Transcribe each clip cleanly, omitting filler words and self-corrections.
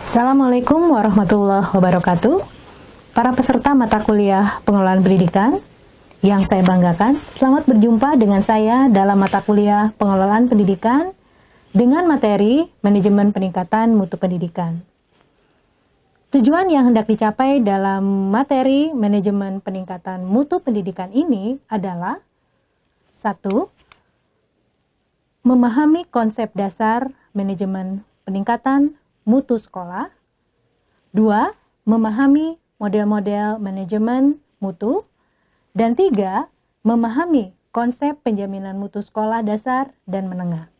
Assalamualaikum warahmatullahi wabarakatuh. Para peserta mata kuliah pengelolaan pendidikan yang saya banggakan, selamat berjumpa dengan saya dalam mata kuliah pengelolaan pendidikan dengan materi manajemen peningkatan mutu pendidikan. Tujuan yang hendak dicapai dalam materi manajemen peningkatan mutu pendidikan ini adalah 1. Memahami konsep dasar manajemen peningkatan mutu sekolah. 2. Memahami model-model manajemen mutu. Dan 3. Memahami konsep penjaminan mutu sekolah dasar dan menengah.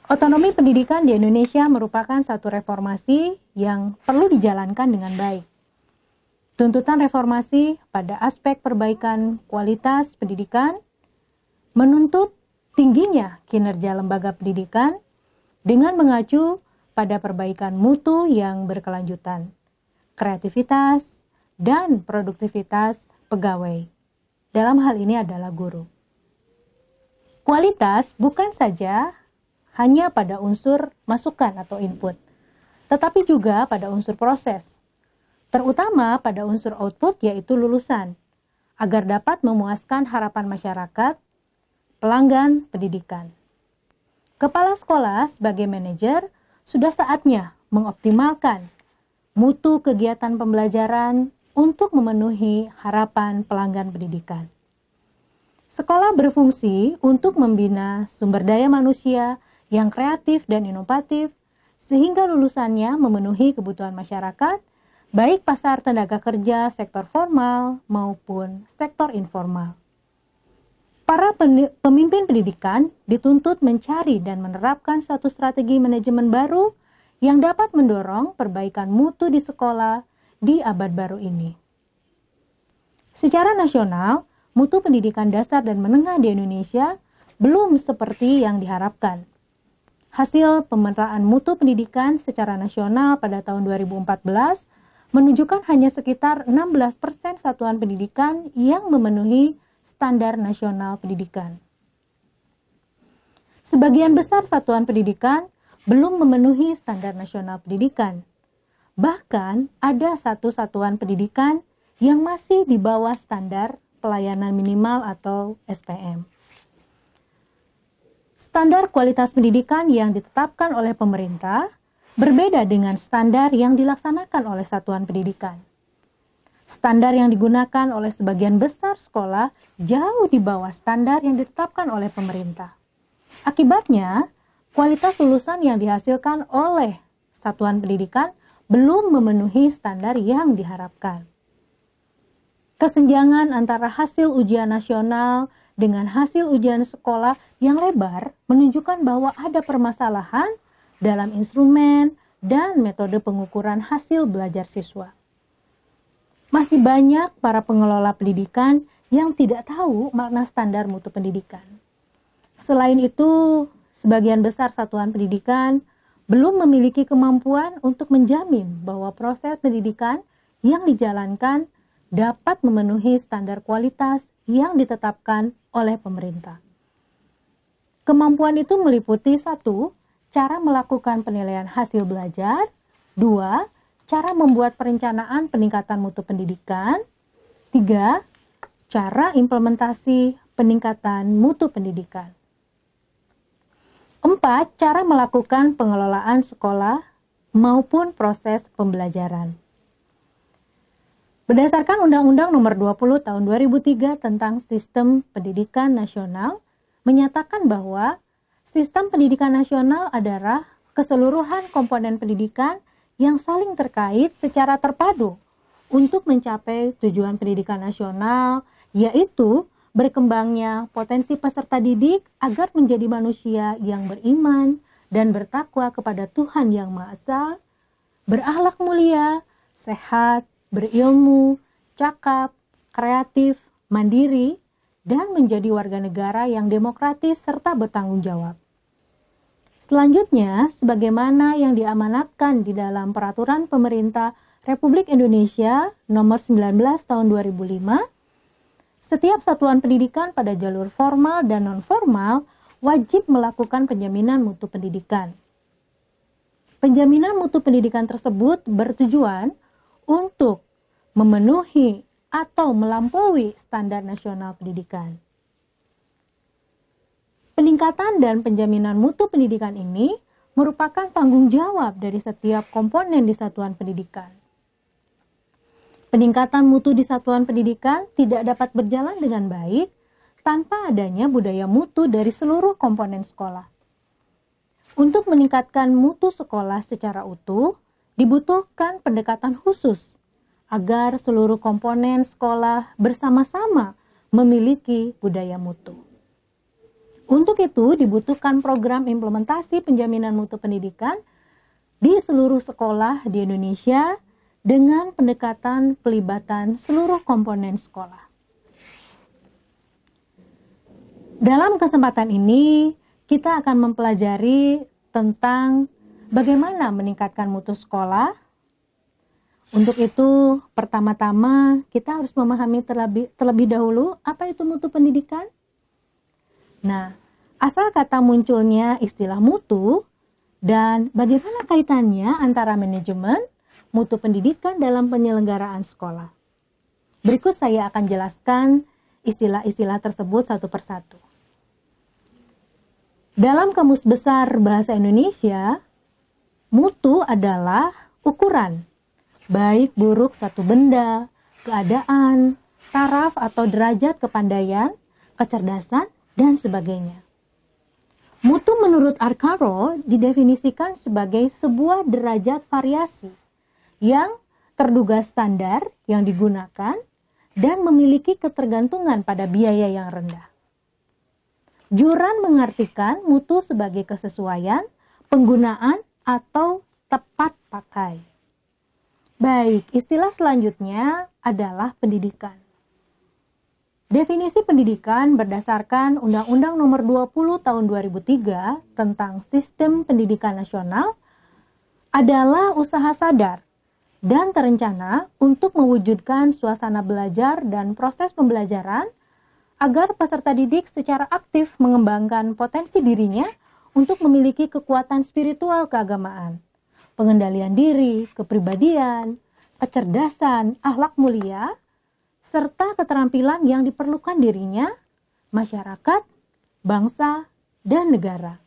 Otonomi pendidikan di Indonesia merupakan satu reformasi yang perlu dijalankan dengan baik. Tuntutan reformasi pada aspek perbaikan kualitas pendidikan menuntut tingginya kinerja lembaga pendidikan dengan mengacu pada perbaikan mutu yang berkelanjutan, kreativitas, dan produktivitas pegawai. Dalam hal ini adalah guru. Kualitas bukan saja hanya pada unsur masukan atau input, tetapi juga pada unsur proses, terutama pada unsur output yaitu lulusan, agar dapat memuaskan harapan masyarakat, pelanggan pendidikan. Kepala sekolah sebagai manajer sudah saatnya mengoptimalkan mutu kegiatan pembelajaran untuk memenuhi harapan pelanggan pendidikan. Sekolah berfungsi untuk membina sumber daya manusia yang kreatif dan inovatif sehingga lulusannya memenuhi kebutuhan masyarakat, baik pasar tenaga kerja sektor formal maupun sektor informal. Para pemimpin pendidikan dituntut mencari dan menerapkan suatu strategi manajemen baru yang dapat mendorong perbaikan mutu di sekolah di abad baru ini. Secara nasional, mutu pendidikan dasar dan menengah di Indonesia belum seperti yang diharapkan. Hasil pemetaan mutu pendidikan secara nasional pada tahun 2014 menunjukkan hanya sekitar 16% satuan pendidikan yang memenuhi standar nasional pendidikan. Sebagian besar satuan pendidikan belum memenuhi standar nasional pendidikan. Bahkan ada satu satuan pendidikan yang masih di bawah standar pelayanan minimal atau SPM. Standar kualitas pendidikan yang ditetapkan oleh pemerintah berbeda dengan standar yang dilaksanakan oleh satuan pendidikan. Standar yang digunakan oleh sebagian besar sekolah jauh di bawah standar yang ditetapkan oleh pemerintah. Akibatnya, kualitas lulusan yang dihasilkan oleh satuan pendidikan belum memenuhi standar yang diharapkan. Kesenjangan antara hasil ujian nasional dengan hasil ujian sekolah yang lebar menunjukkan bahwa ada permasalahan dalam instrumen dan metode pengukuran hasil belajar siswa. Masih banyak para pengelola pendidikan yang tidak tahu makna standar mutu pendidikan. Selain itu, sebagian besar satuan pendidikan belum memiliki kemampuan untuk menjamin bahwa proses pendidikan yang dijalankan dapat memenuhi standar kualitas yang ditetapkan oleh pemerintah. Kemampuan itu meliputi 1. Cara melakukan penilaian hasil belajar. 2. Cara membuat perencanaan peningkatan mutu pendidikan. 3. Cara implementasi peningkatan mutu pendidikan. 4. Cara melakukan pengelolaan sekolah maupun proses pembelajaran. Berdasarkan Undang-Undang Nomor 20 Tahun 2003 tentang Sistem Pendidikan Nasional, menyatakan bahwa sistem pendidikan nasional adalah keseluruhan komponen pendidikan yang saling terkait secara terpadu untuk mencapai tujuan pendidikan nasional, yaitu berkembangnya potensi peserta didik agar menjadi manusia yang beriman dan bertakwa kepada Tuhan Yang Maha Esa, berakhlak mulia, sehat, berilmu, cakap, kreatif, mandiri, dan menjadi warga negara yang demokratis serta bertanggung jawab. Selanjutnya, sebagaimana yang diamanatkan di dalam Peraturan Pemerintah Republik Indonesia Nomor 19 Tahun 2005, setiap satuan pendidikan pada jalur formal dan non-formal wajib melakukan penjaminan mutu pendidikan. Penjaminan mutu pendidikan tersebut bertujuan untuk memenuhi atau melampaui standar nasional pendidikan. Peningkatan dan penjaminan mutu pendidikan ini merupakan tanggung jawab dari setiap komponen di satuan pendidikan. Peningkatan mutu di satuan pendidikan tidak dapat berjalan dengan baik tanpa adanya budaya mutu dari seluruh komponen sekolah. Untuk meningkatkan mutu sekolah secara utuh, dibutuhkan pendekatan khusus agar seluruh komponen sekolah bersama-sama memiliki budaya mutu. Untuk itu, dibutuhkan program implementasi penjaminan mutu pendidikan di seluruh sekolah di Indonesia dengan pendekatan pelibatan seluruh komponen sekolah. Dalam kesempatan ini, kita akan mempelajari tentang bagaimana meningkatkan mutu sekolah. Untuk itu, pertama-tama kita harus memahami terlebih dahulu apa itu mutu pendidikan. Nah, asal kata munculnya istilah mutu dan bagaimana kaitannya antara manajemen, mutu pendidikan dalam penyelenggaraan sekolah. Berikut saya akan jelaskan istilah-istilah tersebut satu persatu. Dalam Kamus Besar Bahasa Indonesia, mutu adalah ukuran, baik buruk suatu benda, keadaan, taraf atau derajat kepandaian, kecerdasan, dan sebagainya. Mutu menurut Arcaro didefinisikan sebagai sebuah derajat variasi yang terduga standar yang digunakan dan memiliki ketergantungan pada biaya yang rendah. Juran mengartikan mutu sebagai kesesuaian, penggunaan, atau tepat pakai. Baik, istilah selanjutnya adalah pendidikan. Definisi pendidikan berdasarkan Undang-Undang Nomor 20 Tahun 2003 tentang Sistem Pendidikan Nasional adalah usaha sadar dan terencana untuk mewujudkan suasana belajar dan proses pembelajaran agar peserta didik secara aktif mengembangkan potensi dirinya untuk memiliki kekuatan spiritual keagamaan, pengendalian diri, kepribadian, kecerdasan, akhlak mulia, serta keterampilan yang diperlukan dirinya, masyarakat, bangsa, dan negara.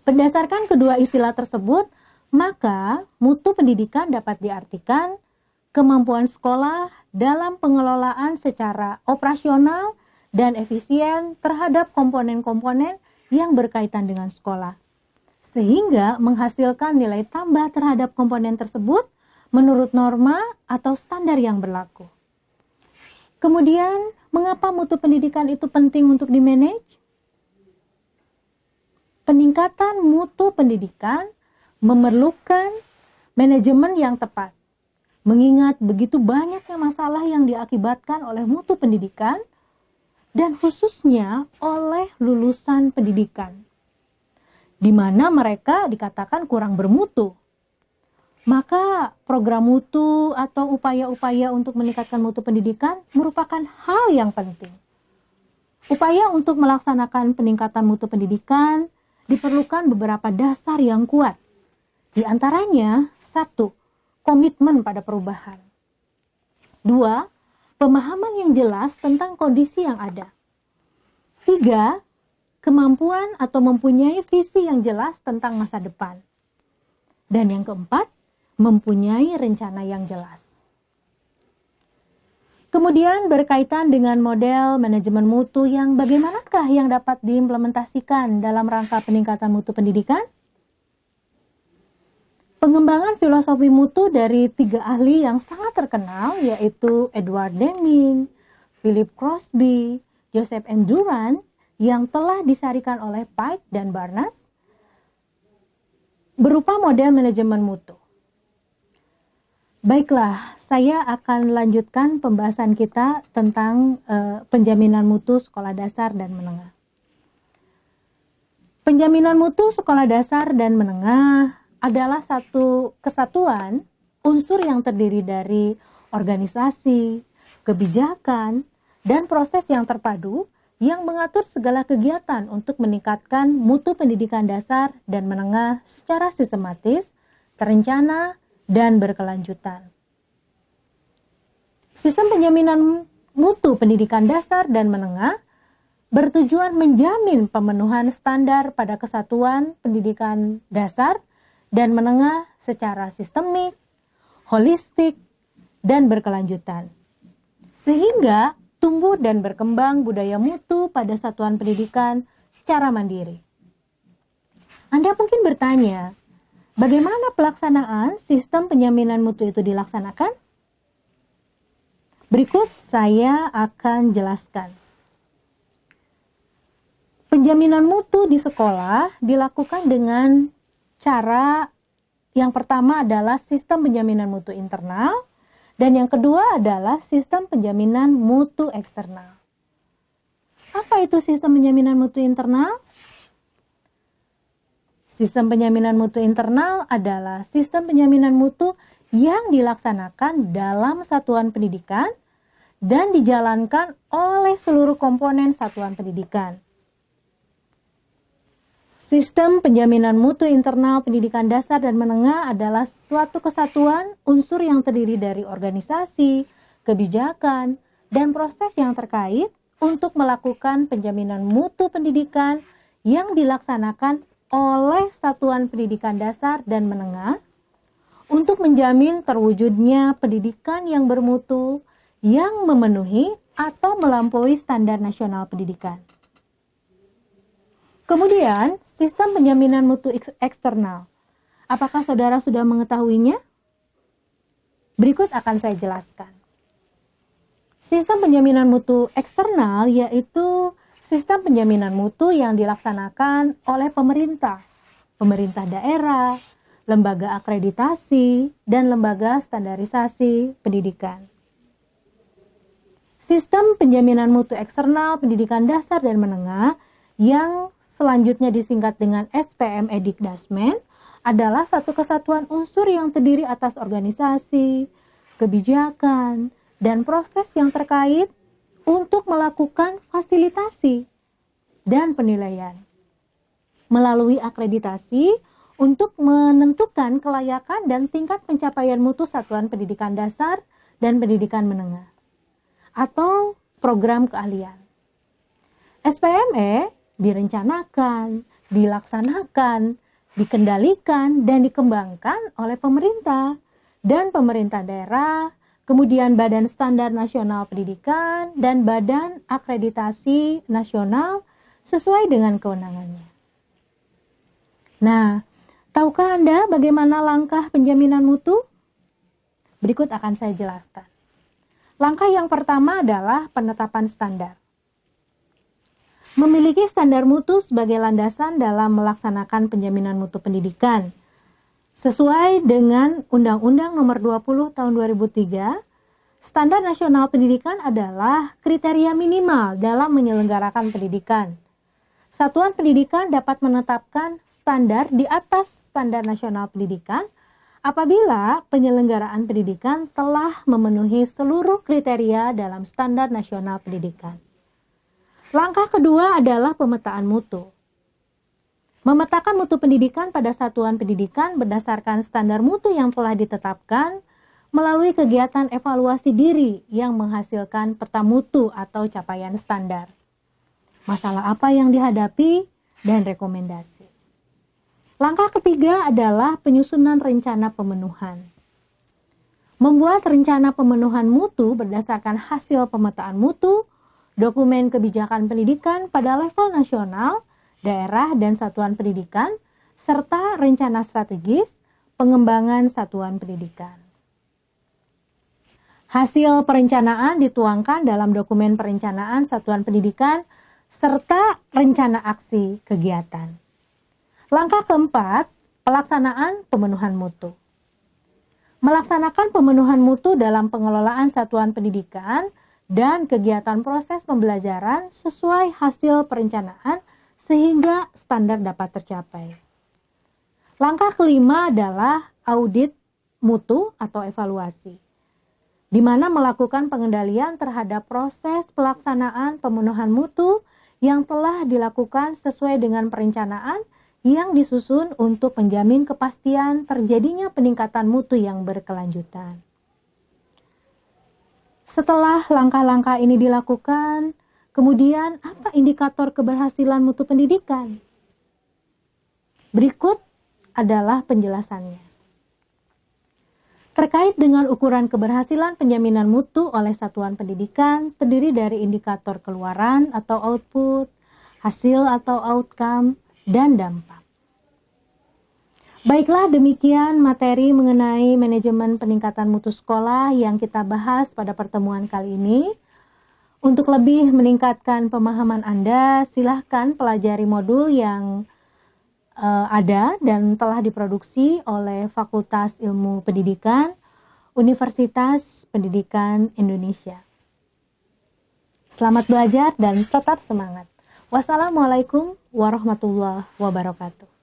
Berdasarkan kedua istilah tersebut, maka mutu pendidikan dapat diartikan kemampuan sekolah dalam pengelolaan secara operasional dan efisien terhadap komponen-komponen yang berkaitan dengan sekolah, sehingga menghasilkan nilai tambah terhadap komponen tersebut menurut norma atau standar yang berlaku. Kemudian, mengapa mutu pendidikan itu penting untuk dimanage? Peningkatan mutu pendidikan memerlukan manajemen yang tepat. Mengingat begitu banyaknya masalah yang diakibatkan oleh mutu pendidikan dan khususnya oleh lulusan pendidikan, di mana mereka dikatakan kurang bermutu. Maka program mutu atau upaya-upaya untuk meningkatkan mutu pendidikan merupakan hal yang penting. Upaya untuk melaksanakan peningkatan mutu pendidikan diperlukan beberapa dasar yang kuat. Di antaranya, 1. Komitmen pada perubahan. 2. Pemahaman yang jelas tentang kondisi yang ada. 3. Kemampuan atau mempunyai visi yang jelas tentang masa depan. Dan yang keempat, mempunyai rencana yang jelas. Kemudian berkaitan dengan model manajemen mutu yang bagaimanakah yang dapat diimplementasikan dalam rangka peningkatan mutu pendidikan? Pengembangan filosofi mutu dari 3 ahli yang sangat terkenal yaitu Edward Deming, Philip Crosby, Joseph M. Juran yang telah disarikan oleh Pike dan Barnes berupa model manajemen mutu. Baiklah, saya akan lanjutkan pembahasan kita tentang penjaminan mutu sekolah dasar dan menengah. Penjaminan mutu sekolah dasar dan menengah adalah satu kesatuan unsur yang terdiri dari organisasi, kebijakan, dan proses yang terpadu yang mengatur segala kegiatan untuk meningkatkan mutu pendidikan dasar dan menengah secara sistematis, terencana, dan berkelanjutan. Sistem penjaminan mutu pendidikan dasar dan menengah bertujuan menjamin pemenuhan standar pada kesatuan pendidikan dasar dan menengah secara sistemik, holistik, dan berkelanjutan, sehingga tumbuh dan berkembang budaya mutu pada satuan pendidikan secara mandiri. Anda mungkin bertanya, bagaimana pelaksanaan sistem penjaminan mutu itu dilaksanakan? Berikut saya akan jelaskan. Penjaminan mutu di sekolah dilakukan dengan cara yang pertama adalah sistem penjaminan mutu internal, dan yang kedua adalah sistem penjaminan mutu eksternal. Apa itu sistem penjaminan mutu internal? Sistem penjaminan mutu internal adalah sistem penjaminan mutu yang dilaksanakan dalam satuan pendidikan dan dijalankan oleh seluruh komponen satuan pendidikan. Sistem penjaminan mutu internal pendidikan dasar dan menengah adalah suatu kesatuan unsur yang terdiri dari organisasi, kebijakan, dan proses yang terkait untuk melakukan penjaminan mutu pendidikan yang dilaksanakan oleh satuan pendidikan dasar dan menengah untuk menjamin terwujudnya pendidikan yang bermutu yang memenuhi atau melampaui standar nasional pendidikan. Kemudian, sistem penjaminan mutu eksternal. Apakah saudara sudah mengetahuinya? Berikut akan saya jelaskan. Sistem penjaminan mutu eksternal yaitu sistem penjaminan mutu yang dilaksanakan oleh pemerintah, pemerintah daerah, lembaga akreditasi, dan lembaga standarisasi pendidikan. Sistem penjaminan mutu eksternal pendidikan dasar dan menengah yang selanjutnya disingkat dengan SPM Edikdasmen adalah satu kesatuan unsur yang terdiri atas organisasi, kebijakan, dan proses yang terkait untuk melakukan fasilitasi dan penilaian. Melalui akreditasi untuk menentukan kelayakan dan tingkat pencapaian mutu satuan pendidikan dasar dan pendidikan menengah atau program keahlian. SPME direncanakan, dilaksanakan, dikendalikan, dan dikembangkan oleh pemerintah dan pemerintah daerah, kemudian Badan Standar Nasional Pendidikan, dan Badan Akreditasi Nasional sesuai dengan kewenangannya. Nah, tahukah Anda bagaimana langkah penjaminan mutu? Berikut akan saya jelaskan. Langkah yang pertama adalah penetapan standar. Memiliki standar mutu sebagai landasan dalam melaksanakan penjaminan mutu pendidikan. Sesuai dengan Undang-Undang Nomor 20 Tahun 2003, Standar Nasional Pendidikan adalah kriteria minimal dalam menyelenggarakan pendidikan. Satuan pendidikan dapat menetapkan standar di atas Standar Nasional Pendidikan apabila penyelenggaraan pendidikan telah memenuhi seluruh kriteria dalam Standar Nasional Pendidikan. Langkah kedua adalah pemetaan mutu. Memetakan mutu pendidikan pada satuan pendidikan berdasarkan standar mutu yang telah ditetapkan melalui kegiatan evaluasi diri yang menghasilkan peta mutu atau capaian standar. Masalah apa yang dihadapi dan rekomendasi. Langkah ketiga adalah penyusunan rencana pemenuhan. Membuat rencana pemenuhan mutu berdasarkan hasil pemetaan mutu, dokumen kebijakan pendidikan pada level nasional, daerah, dan satuan pendidikan, serta rencana strategis pengembangan satuan pendidikan. Hasil perencanaan dituangkan dalam dokumen perencanaan satuan pendidikan, serta rencana aksi kegiatan. Langkah keempat, pelaksanaan pemenuhan mutu. Melaksanakan pemenuhan mutu dalam pengelolaan satuan pendidikan dan kegiatan proses pembelajaran sesuai hasil perencanaan sehingga standar dapat tercapai. Langkah kelima adalah audit mutu atau evaluasi. di mana melakukan pengendalian terhadap proses pelaksanaan pemenuhan mutu yang telah dilakukan sesuai dengan perencanaan yang disusun untuk menjamin kepastian terjadinya peningkatan mutu yang berkelanjutan. Setelah langkah-langkah ini dilakukan, kemudian apa indikator keberhasilan mutu pendidikan? Berikut adalah penjelasannya. Terkait dengan ukuran keberhasilan penjaminan mutu oleh satuan pendidikan, terdiri dari indikator keluaran atau output, hasil atau outcome, dan dampak. Baiklah, demikian materi mengenai manajemen peningkatan mutu sekolah yang kita bahas pada pertemuan kali ini. Untuk lebih meningkatkan pemahaman Anda, silahkan pelajari modul yang ada dan telah diproduksi oleh Fakultas Ilmu Pendidikan Universitas Pendidikan Indonesia. Selamat belajar dan tetap semangat. Wassalamualaikum warahmatullahi wabarakatuh.